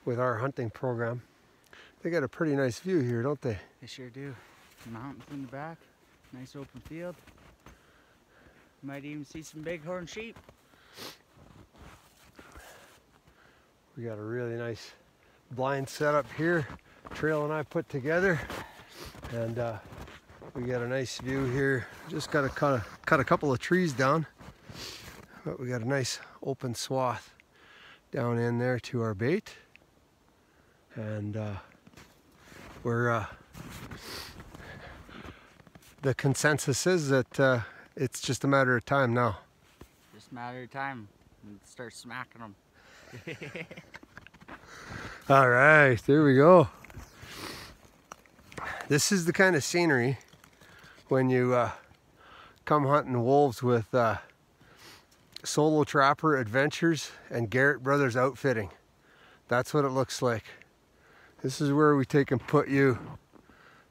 with our hunting program. They got a pretty nice view here, don't they? They sure do. Mountains in the back, nice open field. Might even see some bighorn sheep. We got a really nice blind setup here. Trail and I put together, and we got a nice view here. Just got to cut a couple of trees down, but we got a nice open swath down in there to our bait, and we're the consensus is that it's just a matter of time now. Just a matter of time and start smacking them. All right, there we go. This is the kind of scenery when you come hunting wolves with Solo Trapper Adventures and Garrett Brothers Outfitting. That's what it looks like. This is where we take and put you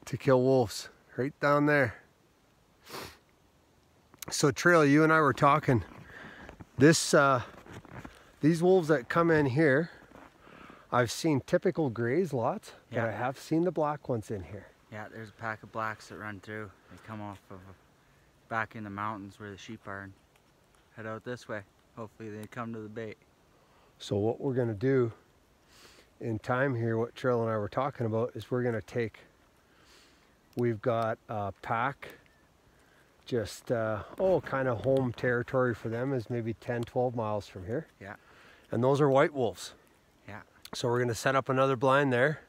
to kill wolves, right down there. So Trail, you and I were talking, these wolves that come in here, I've seen typical grays lots, but I have seen the black ones in here. Yeah, there's a pack of blacks that run through. They come off of back in the mountains where the sheep are and head out this way. Hopefully they come to the bait. So what we're gonna do in time here, what Trail and I were talking about, is we're gonna take, we've got a pack, just kind of home territory for them is maybe 10-12 miles from here. Yeah. And those are white wolves. Yeah. So we're gonna set up another blind there,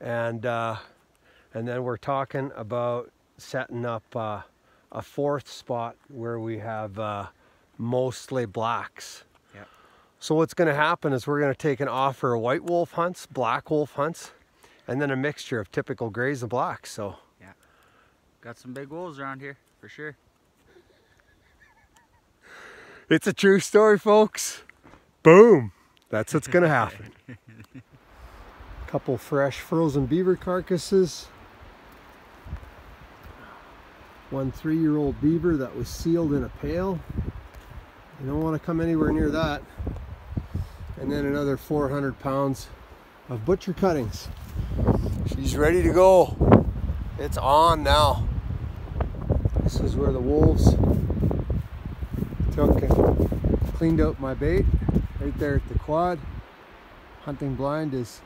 and then we're talking about setting up a fourth spot where we have mostly blacks. Yeah. So what's gonna happen is we're gonna take and offer white wolf hunts, black wolf hunts, and then a mixture of typical grays and blacks. So yeah, got some big wolves around here for sure. It's a true story, folks. Boom. That's what's gonna happen. Couple fresh frozen beaver carcasses. One 3-year-old beaver that was sealed in a pail. You don't want to come anywhere near that. And then another 400 pounds of butcher cuttings. She's ready to go. It's on now. This is where the wolves took and cleaned out my bait, right there at the quad. Hunting blind is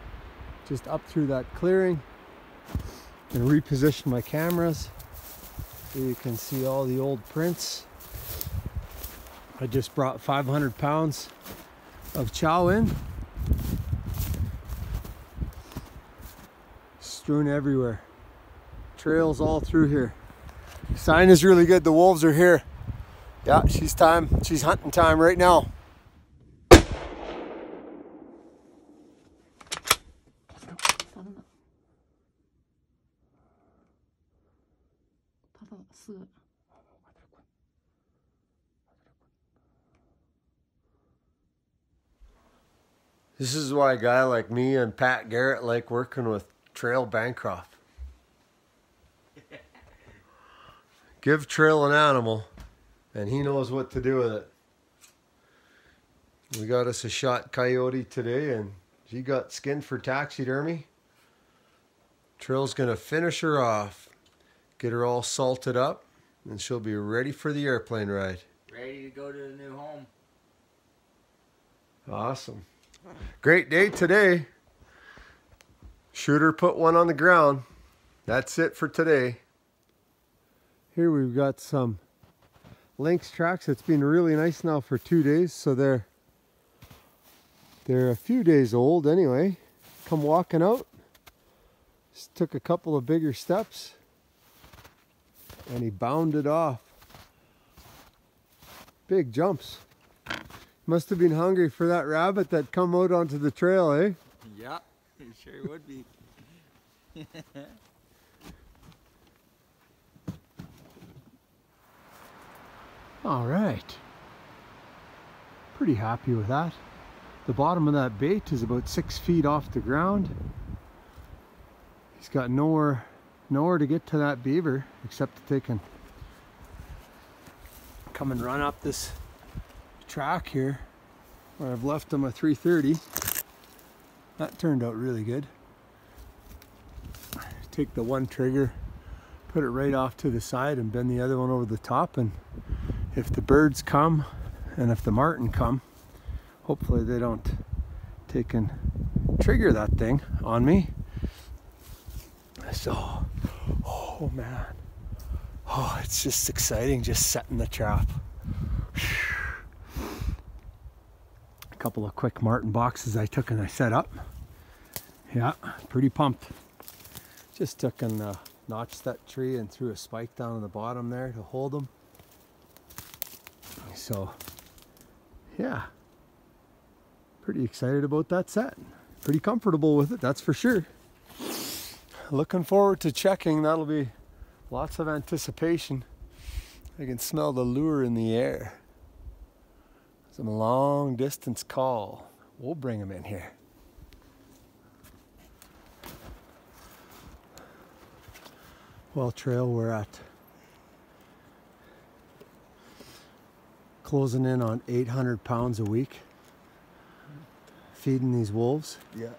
just up through that clearing. And reposition my cameras so you can see all the old prints. I just brought 500 pounds of chow in. Strewn everywhere. Trails all through here. Sign is really good. The wolves are here. Yeah, she's hunting time right now. This is why a guy like me and Pat Garrett like working with Trail Bancroft. Give Trail an animal and he knows what to do with it. We got us a shot coyote today and she got skinned for taxidermy. Trail's gonna finish her off, get her all salted up, and she'll be ready for the airplane ride. Ready to go to the new home. Awesome. Great day today. Shooter put one on the ground. That's it for today. Here we've got some lynx tracks. It's been really nice now for 2 days, so they're a few days old anyway. Come walking out. Just took a couple of bigger steps and he bounded off. Big jumps. Must have been hungry for that rabbit that come out onto the trail, eh? Yeah, it sure would be. All right. Pretty happy with that. The bottom of that bait is about 6 feet off the ground. He's got nowhere to get to that beaver except that they can come and run up this track here where I've left him a 330. That turned out really good. Take the one trigger, put it right off to the side and bend the other one over the top, and if the birds come and if the marten come, hopefully they don't take and trigger that thing on me. So, oh man, oh, it's just exciting just setting the trap. A couple of quick marten boxes I took and I set up. Yeah, pretty pumped. Just took and notched that tree and threw a spike down on the bottom there to hold them. So, yeah, pretty excited about that set. Pretty comfortable with it, that's for sure. Looking forward to checking. That'll be lots of anticipation. I can smell the lure in the air. Some long distance call. We'll bring him in here. Well, Trail, we're at closing in on 800 pounds a week feeding these wolves. Yeah.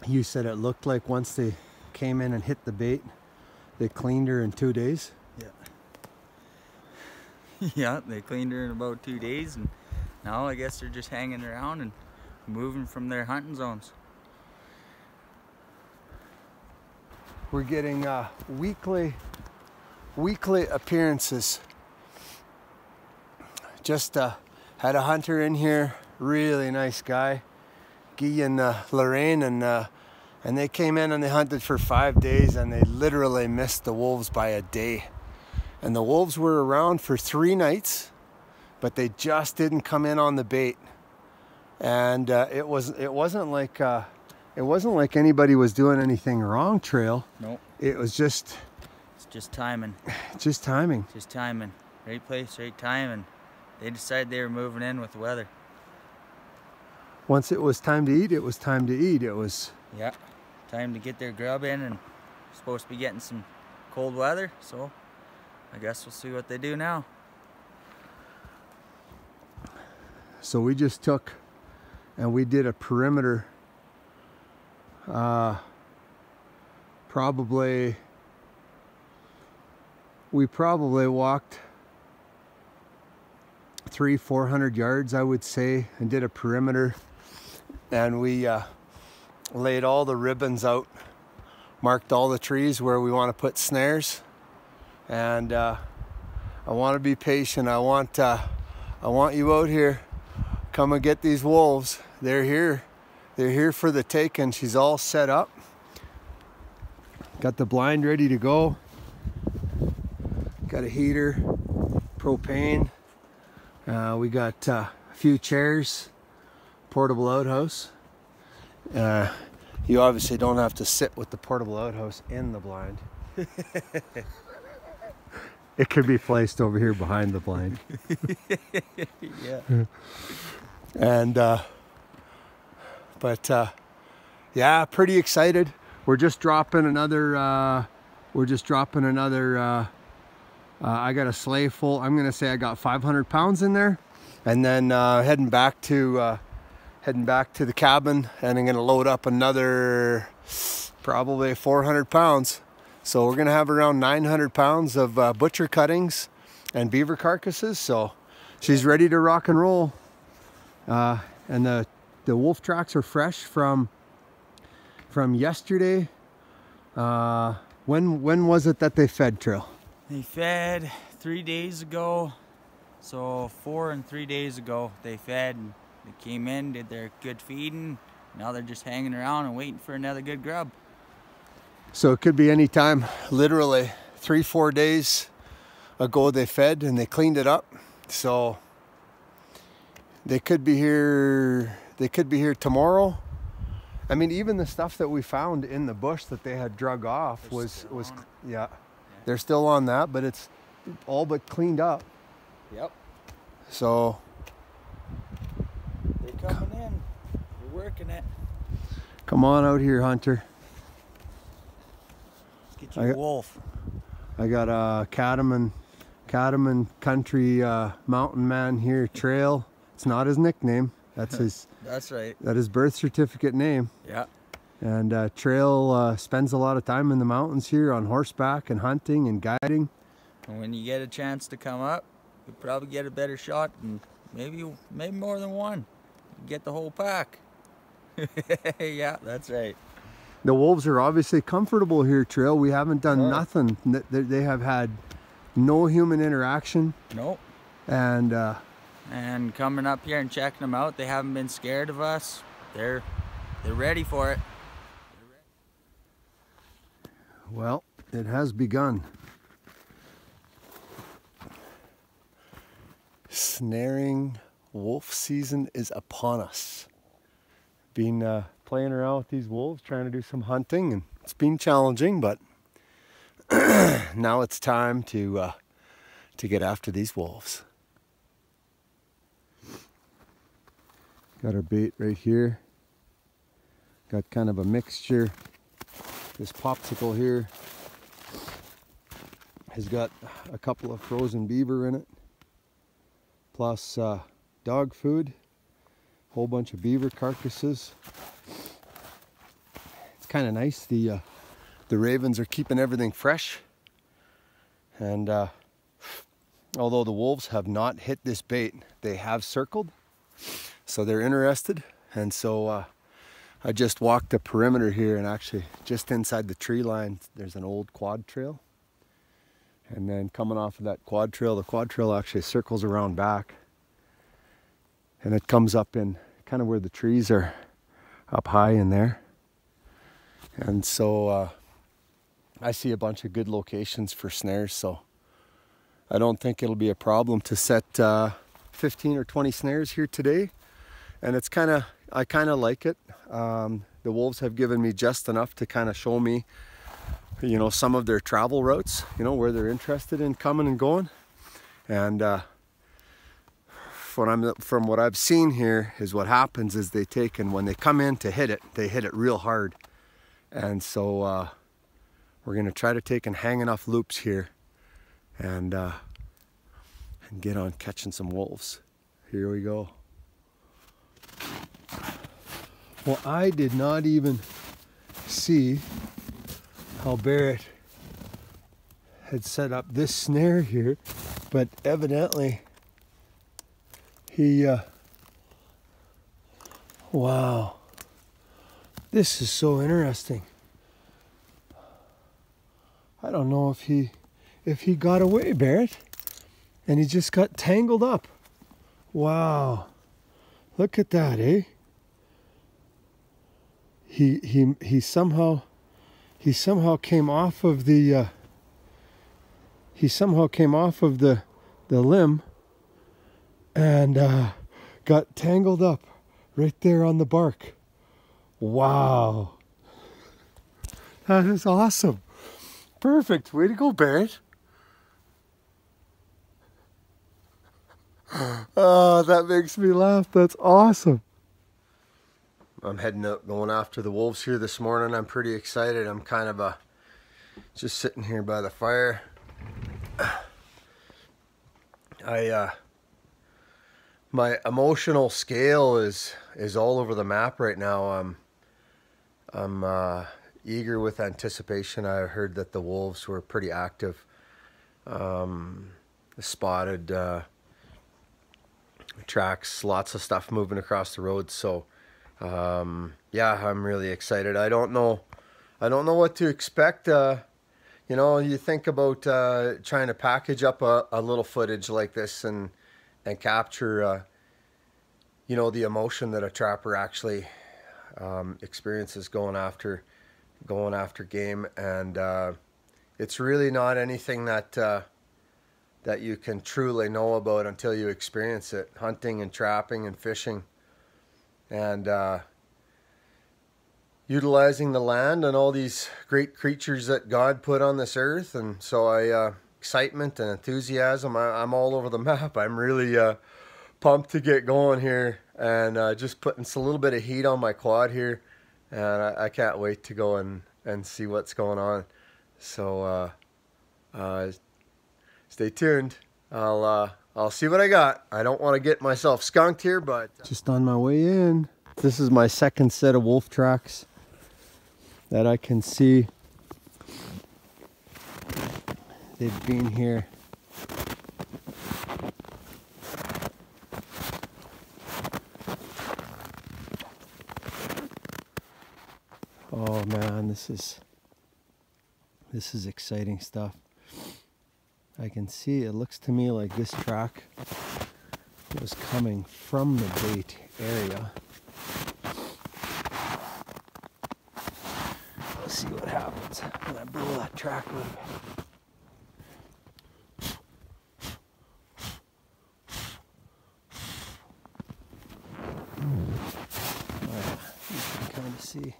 You said it looked like once they came in and hit the bait, they cleaned her in 2 days. Yeah. Yeah, they cleaned her in about 2 days, and now I guess they're just hanging around and moving from their hunting zones. We're getting weekly appearances. Just had a hunter in here, really nice guy, Guy and Lorraine, and they came in and they hunted for 5 days and they literally missed the wolves by a day. And the wolves were around for 3 nights, but they just didn't come in on the bait. And it wasn't like anybody was doing anything wrong, Trail. Nope. It's just timing. Just timing. Just timing. Right place, right time, and they decided they were moving in with the weather. once it was time to eat, it was time to eat. It was... Yeah, time to get their grub in, and supposed to be getting some cold weather, so I guess we'll see what they do now. So we just took and we did a perimeter, we probably walked 300-400 yards, I would say, and did a perimeter, and we laid all the ribbons out, marked all the trees where we want to put snares, and I want to be patient. I want you out here. Come and get these wolves. They're here. They're here for the taking. She's all set up. Got the blind ready to go. Got a heater, propane. We got a few chairs, portable outhouse. You obviously don't have to sit with the portable outhouse in the blind. It could be placed over here behind the blind. Yeah. And yeah, pretty excited. We're just dropping another I got a sleigh full. I'm gonna say I got 500 pounds in there, and then heading back to the cabin, and I'm gonna load up another probably 400 pounds. So we're gonna have around 900 pounds of butcher cuttings and beaver carcasses. So she's ready to rock and roll. And the wolf tracks are fresh from yesterday. When was it that they fed, Trail? They fed 3 days ago. So 4 and 3 days ago they fed. And they came in, did their good feeding. Now they're just hanging around and waiting for another good grub. So it could be any time. Literally 3-4 days ago they fed and they cleaned it up. So they could be here. They could be here tomorrow. I mean, even the stuff that we found in the bush that they had drug off was yeah. They're still on that, but it's all but cleaned up. Yep. So they're coming in. We're working it. Come on out here, Hunter. Let's get you a wolf. I got a Cattleman Country mountain man here, Trail. It's not his nickname. That's his. That's right. That is birth certificate name. Yeah. And Trail spends a lot of time in the mountains here on horseback and hunting and guiding. And when you get a chance to come up, you'll probably get a better shot, and maybe more than one. You get the whole pack. Yeah, that's right. The wolves are obviously comfortable here, Trail. We haven't done nothing. They have had no human interaction. Nope. And coming up here and checking them out, they haven't been scared of us. They're ready for it. Well, it has begun. Snaring wolf season is upon us. Been playing around with these wolves, trying to do some hunting, and it's been challenging, but now it's time to get after these wolves. Got our bait right here. Got kind of a mixture. This popsicle here has got a couple of frozen beaver in it, plus dog food, whole bunch of beaver carcasses. It's kind of nice. The ravens are keeping everything fresh, and although the wolves have not hit this bait, they have circled. So they're interested, and so I just walked the perimeter here, and actually just inside the tree line there's an old quad trail, and then coming off of that quad trail, the quad trail actually circles around back, and it comes up in kind of where the trees are up high in there. And so I see a bunch of good locations for snares, so I don't think it'll be a problem to set 15 or 20 snares here today. And it's I kind of like it. The wolves have given me just enough to kind of show me, you know, some of their travel routes, you know, where they're interested in coming and going. And from what I've seen here is what happens is they take, and when they come in to hit it, they hit it real hard. And so we're gonna try to take and hang enough loops here and get on catching some wolves. Here we go. Well, I did not even see how Barrett had set up this snare here, but evidently he, wow, this is so interesting. I don't know if he got away, Barrett, and he just got tangled up. Wow, look at that, eh? He somehow came off of the the limb and got tangled up right there on the bark. Wow, that is awesome. Perfect. Way to go, Barrett. Oh, that makes me laugh. That's awesome. I'm heading out, going after the wolves here this morning. I'm pretty excited. I'm kind of just sitting here by the fire. My emotional scale is all over the map right now. I'm eager with anticipation. I heard that the wolves were pretty active. Spotted tracks, lots of stuff moving across the road. So yeah, I'm really excited. I don't know what to expect. You know, you think about trying to package up a little footage like this and capture you know, the emotion that a trapper actually experiences going after game, and it's really not anything that you can truly know about until you experience it. Hunting and trapping and fishing and utilizing the land and all these great creatures that God put on this earth. And so excitement and enthusiasm, I'm all over the map. I'm really pumped to get going here, and just putting a little bit of heat on my quad here, and I can't wait to go and see what's going on. So stay tuned. I'll see what I got. I don't want to get myself skunked here, but just on my way in. This is my second set of wolf tracks that I can see. They've been here. Oh man, this is exciting stuff. I can see, it looks to me like this track was coming from the bait area. Let's see what happens when I blow that track loop. You can kind of see.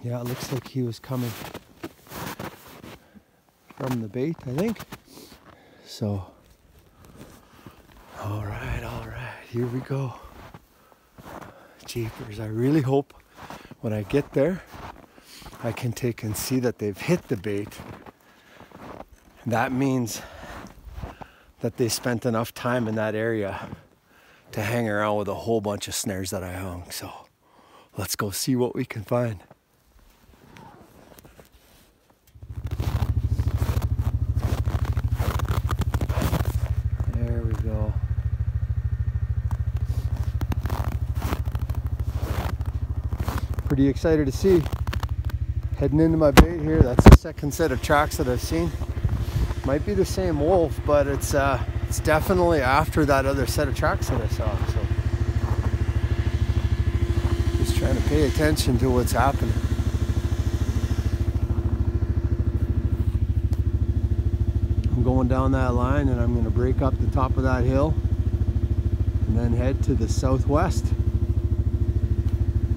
Yeah, it looks like he was coming from the bait, I think. So, all right, here we go. Jeepers, I really hope when I get there, I can take and see that they've hit the bait. That means that they spent enough time in that area to hang around with a whole bunch of snares that I hung. So, let's go see what we can find. Pretty excited to see. Heading into my bait here. That's the second set of tracks that I've seen. Might be the same wolf, but it's definitely after that other set of tracks that I saw. So just trying to pay attention to what's happening. I'm going down that line, and I'm going to break up the top of that hill and then head to the southwest.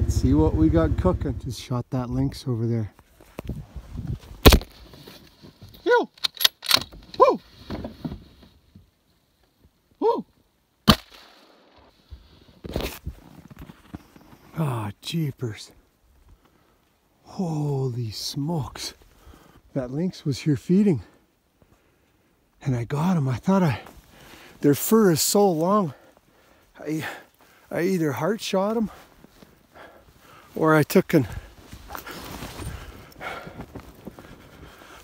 See what we got cooking. Just shot that lynx over there. Yo! Ah, jeepers. Holy smokes. That lynx was here feeding. And I got him. I thought their fur is so long. I either heart shot him or I took an...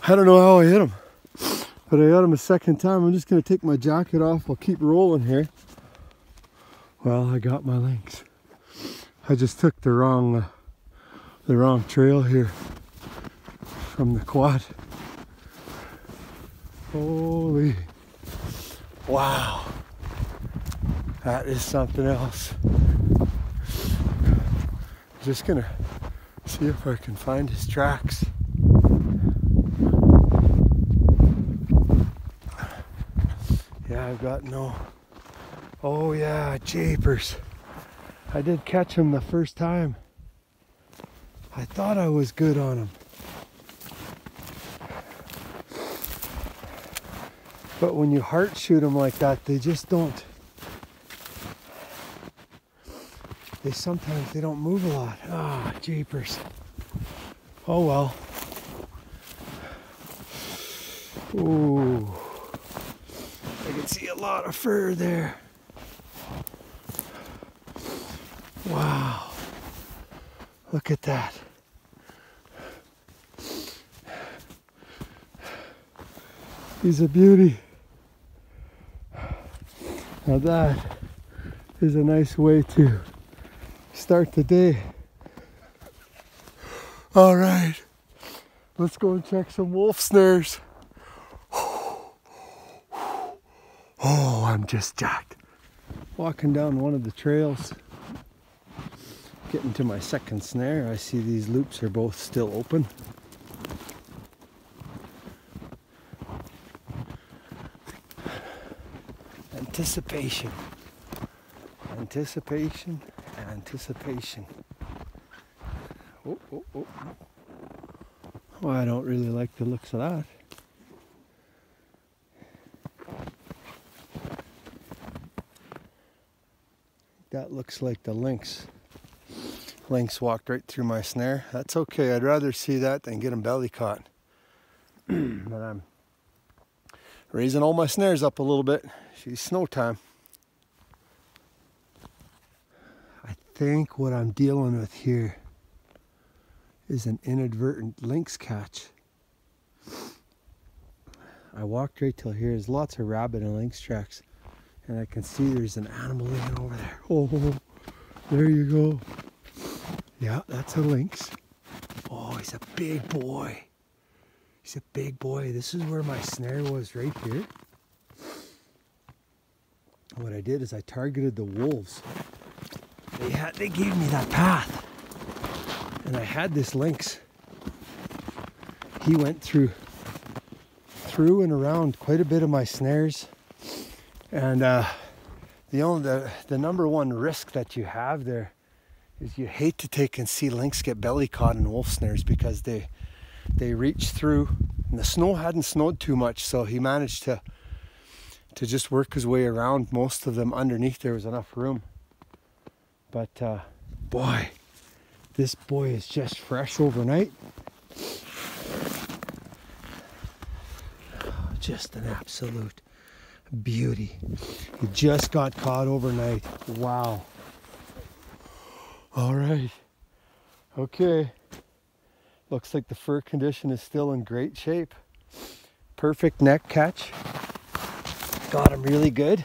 I don't know how I hit him. But I got him a second time. I'm just going to take my jacket off. I'll keep rolling here. Well, I got my lynx. I just took the wrong trail here from the quad. Holy, wow, that is something else. Just gonna see if I can find his tracks. Yeah, I've got no, oh yeah, jeepers. I did catch him the first time. I thought I was good on him. But when you heart shoot them like that, they just don't. Sometimes they don't move a lot. Ah, jeepers. Oh well. Ooh. I can see a lot of fur there. Wow. Look at that. He's a beauty. Now that is a nice way to start the day. All right, let's go and check some wolf snares. Oh, I'm just jacked. Walking down one of the trails, getting to my second snare. I see these loops are both still open. Anticipation, anticipation, anticipation. Oh, oh, oh. Well, I don't really like the looks of that. That looks like the lynx. Lynx walked right through my snare. That's okay. I'd rather see that than get him belly caught. But I'm raising all my snares up a little bit. She's snow time. I think what I'm dealing with here is an inadvertent lynx catch. I walked right till here. There's lots of rabbit and lynx tracks. And I can see there's an animal laying over there. Oh, there you go. Yeah, that's a lynx. Oh, he's a big boy. He's a big boy. This is where my snare was, right here. What I did is I targeted the wolves. They gave me that path. And I had this lynx. He went through and around quite a bit of my snares. And the number one risk that you have there is you hate to take and see lynx get belly caught in wolf snares, because they reach through, and the snow hadn't snowed too much, so he managed to just work his way around most of them. Underneath there was enough room. But boy, this boy is just fresh overnight. Just an absolute beauty. He just got caught overnight. Wow. All right. Okay. Looks like the fur condition is still in great shape. Perfect neck catch. Got him really good.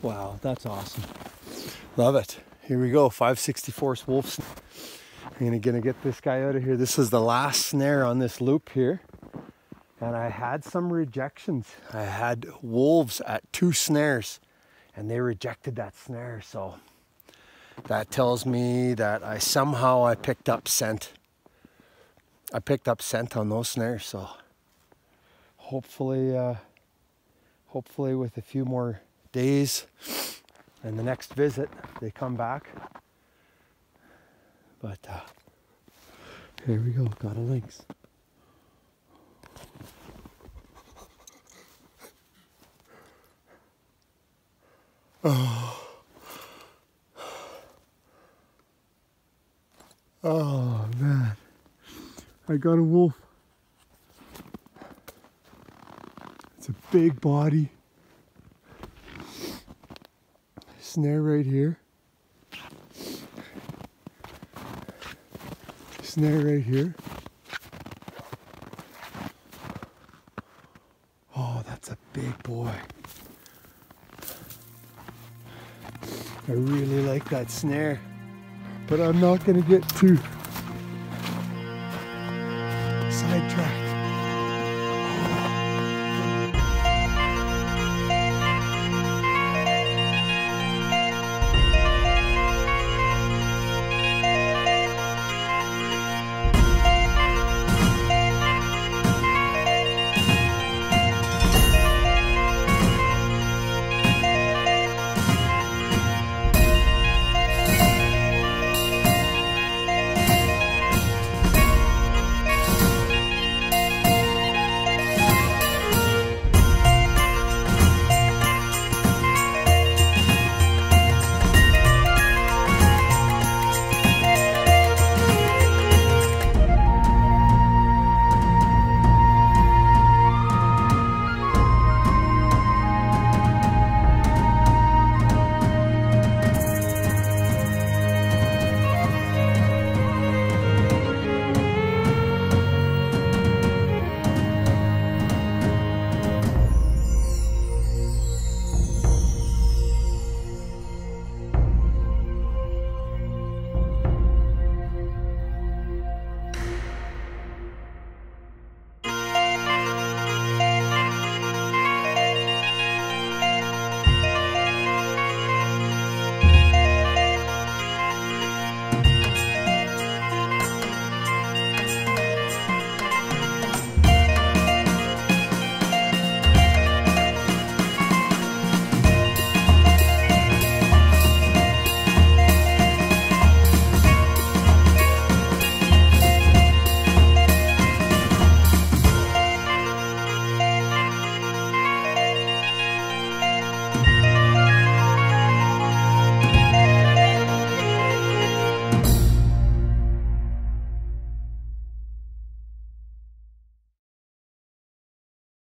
Wow, that's awesome. Love it. Here we go, 5/64 wolf. I'm gonna get this guy out of here. This is the last snare on this loop here. And I had some rejections. I had wolves at 2 snares and they rejected that snare. So that tells me that I picked up scent. I picked up scent on those snares. So hopefully with a few more days and the next visit, they come back. But here we go, got a lynx. Oh, I got a wolf. It's a big body. Snare right here. Snare right here. Oh, that's a big boy. I really like that snare, but I'm not going to get too